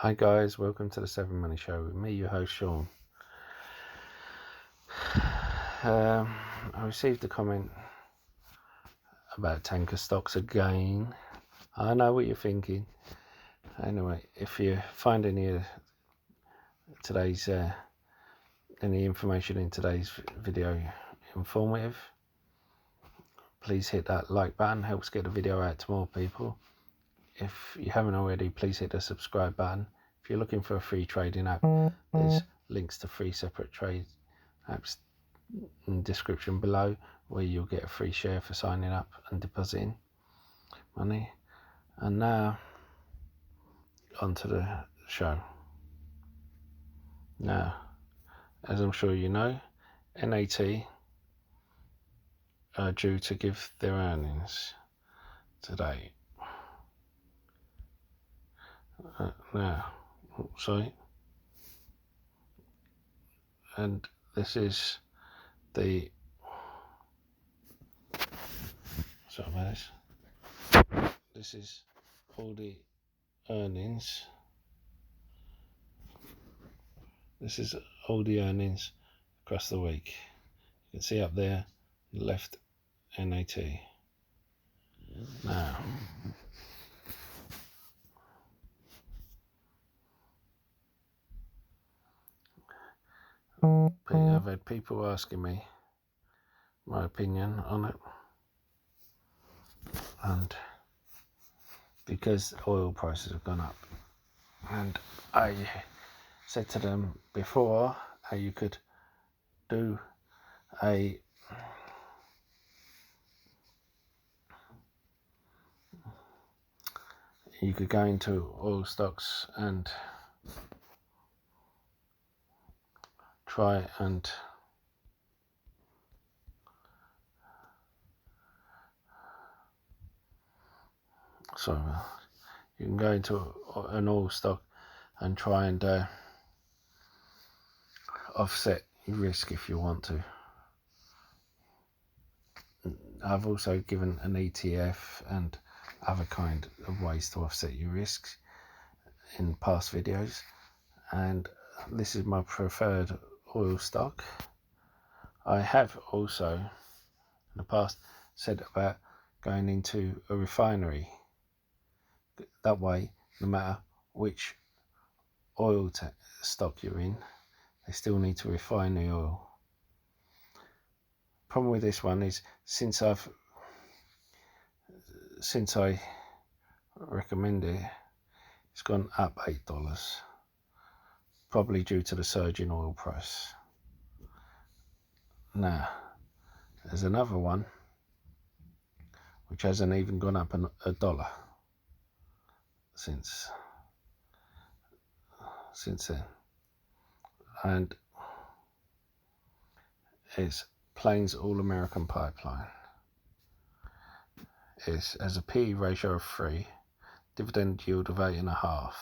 Hi guys, welcome to the 7 Money Show with me, your host Sean. I received a comment about tanker stocks again. I know what you're thinking. Anyway, if you find any of today's any information in today's video informative, please hit that like button. Helps get the video out to more people. If you haven't already, please hit the subscribe button. If you're looking for a free trading app, there's links to 3 separate trade apps in the description below, where you'll get a free share for signing up and depositing money. And now onto the show. Now, as I'm sure you know, NAT are due to give their earnings today. And this is the this is all the earnings. This is all the earnings across the week. You can see up there, left, NAT. Now, I've had people asking me my opinion on it, and because oil prices have gone up, and I said to them before how you could do you could go into oil stocks and try and you can go into an oil stock and try and offset your risk if you want to. I've also given an ETF and other kind of ways to offset your risks in past videos, and this is my preferred oil stock. I have also in the past said about going into a refinery. That way, no matter which oil stock you're in, they still need to refine the oil. Problem with this one is since I recommend it, it's gone up $8, probably due to the surge in oil price. Now, there's another one which hasn't even gone up $1 since then, and it's Plains All American Pipeline. It has a PE ratio of 3, dividend yield of 8.5,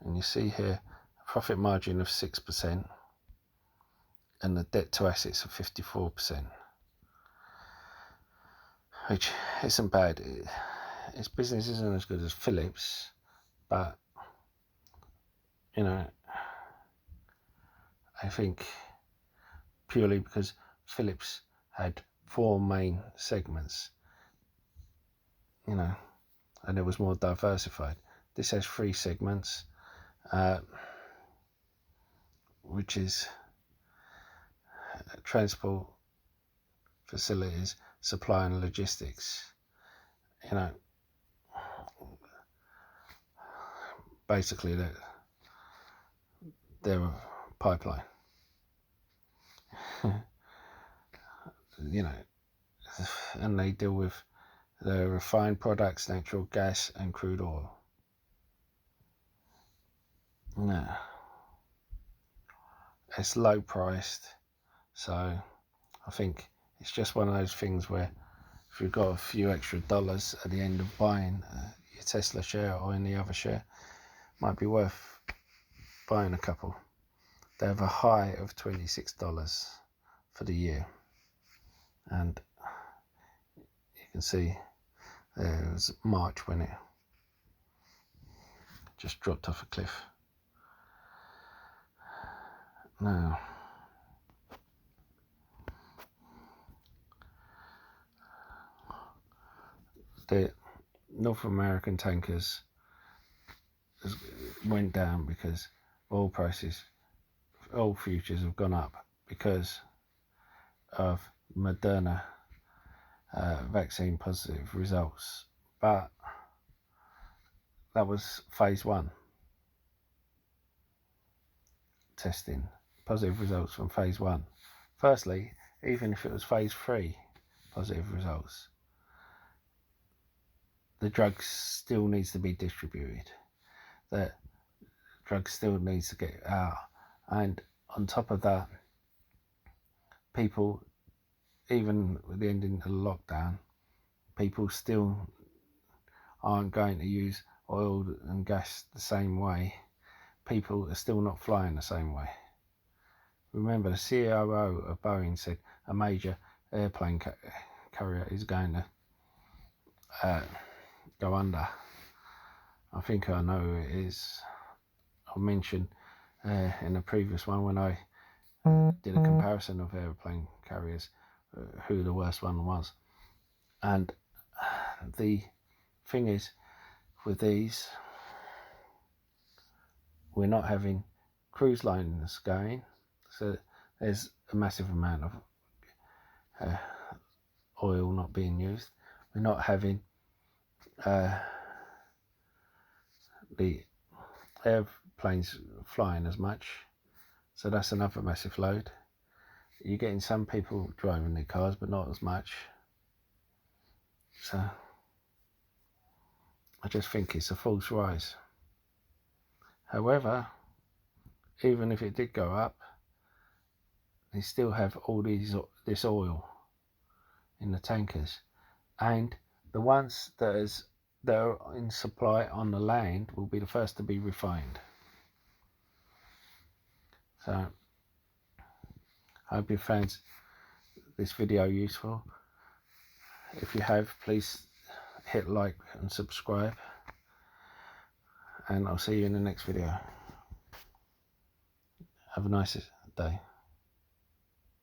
and you see here a profit margin of 6% and the debt to assets of 54%, which isn't bad. Its business isn't as good as Phillips, but you know, I think purely because Phillips had 4 main segments, and it was more diversified. This has 3 segments, which is transport, facilities, supply and logistics. Basically they're a pipeline. And they deal with the refined products, natural gas and crude oil. Now, it's low priced, so I think it's just one of those things where if you've got a few extra dollars at the end of buying your Tesla share or any other share, might be worth buying a couple. They have a high of $26 for the year, and you can see there was March when it just dropped off a cliff. Now, the North American tankers went down because oil futures have gone up because of Moderna vaccine positive results, but that was phase 1 testing, positive results from phase 1. Firstly, even if it was phase 3 positive results, the drug still needs to be distributed. The drug still needs to get out, and on top of that, people, even with the ending of the lockdown, people still aren't going to use oil and gas the same way. People are still not flying the same way. Remember, the COO of Boeing said a major airplane carrier is going to go under. I think I know who it is. I mentioned in the previous one when I did a comparison of airplane carriers, who the worst one was. And the thing is, with these, we're not having cruise lines going, so there's a massive amount of oil not being used. We're not having the airplanes flying as much, so that's another massive load. You're getting some people driving their cars, but not as much. So I just think it's a false rise. However, even if it did go up, they still have all this oil in the tankers, and the ones that are in supply on the land will be the first to be refined. So I hope you found this video useful. If you have, please hit like and subscribe, and I'll see you in the next video. Have a nice day.